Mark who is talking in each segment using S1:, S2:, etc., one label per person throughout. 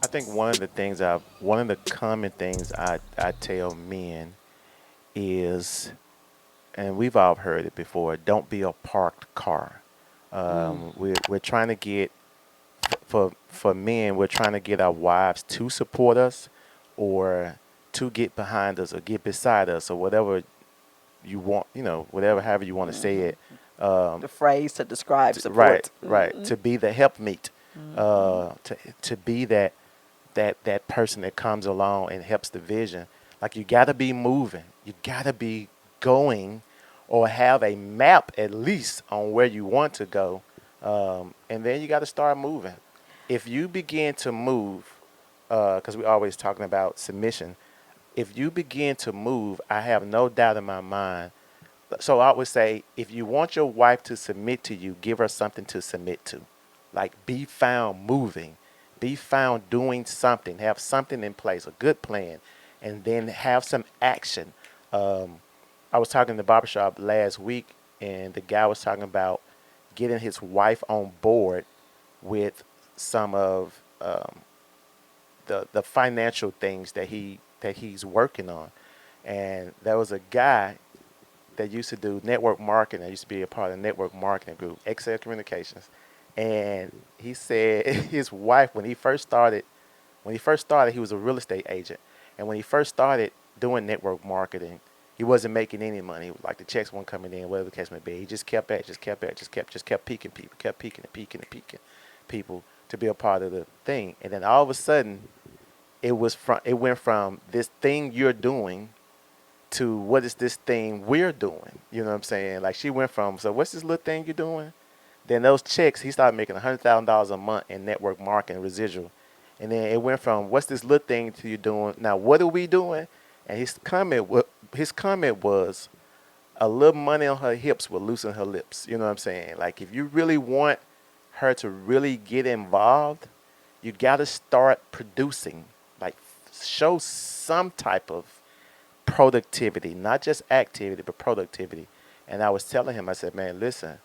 S1: I think one of the common things I tell men is, and we've all heard it before, don't be a parked car. We're trying to get for men, we're trying to get our wives to support us, or to get behind us, or get beside us, or whatever you want, whatever, however you want to say it.
S2: The phrase to describe
S1: Right,
S2: support.
S1: right. To be the helpmeet, to be that person that comes along and helps the vision. Like, you got to be moving. You got to be going, or have a map at least on where you want to go, and then you got to start moving. If you begin to move, because we're always talking about submission. If you begin to move, I have no doubt in my mind. So I would say, if you want your wife to submit to you, give her something to submit to. Like, be found moving, be found doing something, have something in place, a good plan, and then have some action. Um, I was talking in the barbershop last week, and the guy was talking about getting his wife on board with some of the financial things that he's working on. And there was a guy that used to do network marketing. I used to be a part of the network marketing group, Excel Communications. And he said his wife, when he first started, he was a real estate agent. And when he first started doing network marketing, he wasn't making any money. Like, the checks weren't coming in, whatever the case may be. He just kept peaking people, kept peaking and peaking and peaking people to be a part of the thing. And then all of a sudden, it went from this thing you're doing to what is this thing we're doing. You know what I'm saying? Like, she went from, so what's this little thing you're doing? Then those checks, he started making $100,000 a month in network marketing residual. And then it went from, what's this little thing to you doing? Now, what are we doing? And his comment was, a little money on her hips will loosen her lips. You know what I'm saying? Like, if you really want her to really get involved, you got to start producing. Like, show some type of productivity, not just activity, but productivity. And I was telling him, I said, man, listen,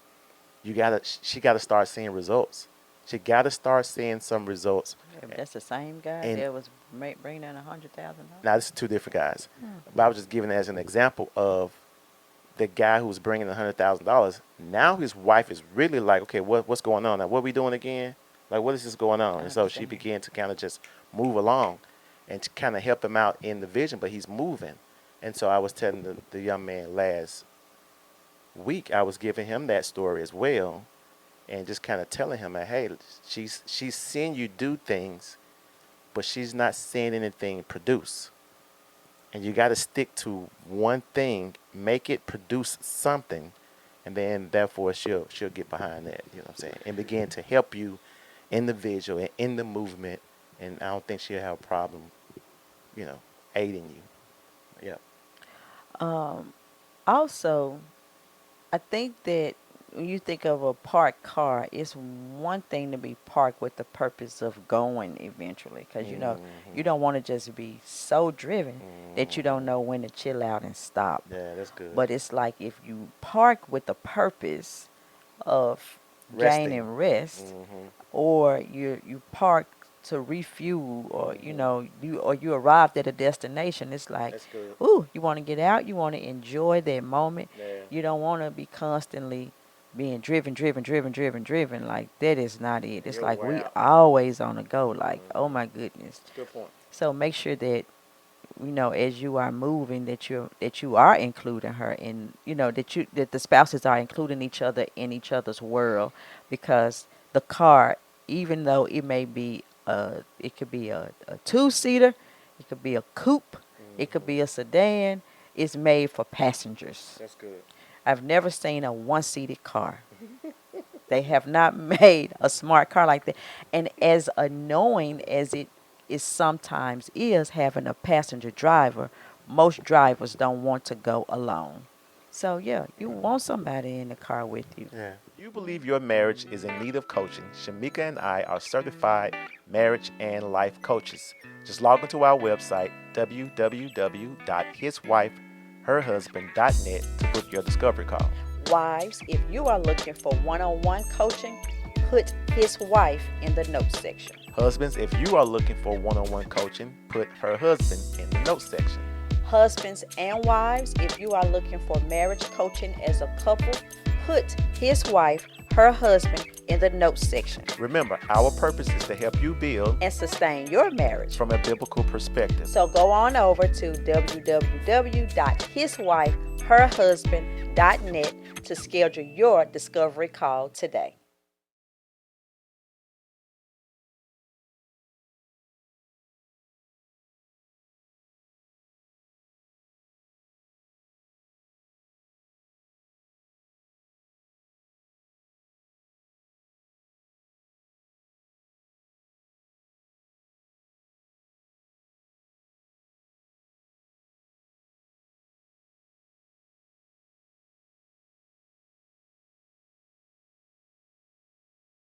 S1: she gotta start seeing results. She gotta start seeing some results.
S2: Yeah, but that's the same guy
S1: And
S2: that was bringing in $100,000.
S1: now, this is two different guys, but I was just giving it as an example of the guy who was bringing $100,000. Now his wife is really like, okay, what's going on now? What are we doing again? Like, what is this going on?
S2: I
S1: And so she
S2: understand.
S1: began to kind of just move along and to kind of help him out in the vision, but he's moving. And so I was telling the young man last week, I was giving him that story as well, and just kind of telling him that, hey, she's seeing you do things, but she's not seeing anything produce. And you got to stick to one thing, make it produce something, and then therefore she'll get behind that. You know what I'm saying? And begin to help you in the visual and in the movement. And I don't think she'll have a problem, aiding you. Yeah.
S2: Also, I think that when you think of a parked car, it's one thing to be parked with the purpose of going eventually, because you don't want to just be so driven that you don't know when to chill out and stop.
S1: Yeah, that's good.
S2: But it's like if you park with the purpose of
S1: Resting.
S2: gaining rest,
S1: Hmm.
S2: or you park to refuel, or you arrived at a destination, it's like,
S1: That's good.
S2: ooh, you want to get out, you want to enjoy that moment.
S1: Yeah.
S2: You don't want to be constantly being driven. Like, that is not it. It's
S1: You'll
S2: like
S1: wear
S2: we
S1: out.
S2: always on the go, like, oh
S1: Hmm.
S2: my goodness.
S1: Good point.
S2: So make sure that, as you are moving, that you are including her in, that the spouses are including each other in each other's world, because the car, even though it could be a two-seater, it could be a coupe, it could
S1: Hmm.
S2: be a sedan. It's made for passengers.
S1: That's good.
S2: I've never seen a one-seated car. They have not made a smart car like that. And as annoying as it is sometimes is having a passenger driver, most drivers don't want to go alone. So yeah, you want somebody in the car with you.
S1: Yeah. you believe your marriage is in need of coaching, Shamika and I are certified marriage and life coaches. Just log into our website, www.hiswifeherhusband.net, to book your discovery call.
S2: Wives, if you are looking for one-on-one coaching, put his wife in the notes section.
S1: Husbands, if you are looking for one-on-one coaching, put her husband in the notes section.
S2: Husbands and wives, if you are looking for marriage coaching as a couple, put his wife, her husband in the notes section.
S1: Remember, our purpose is to help you build
S2: And sustain your marriage.
S1: from a biblical perspective.
S2: So go on over to www.hiswifeherhusband.net to schedule your discovery call today.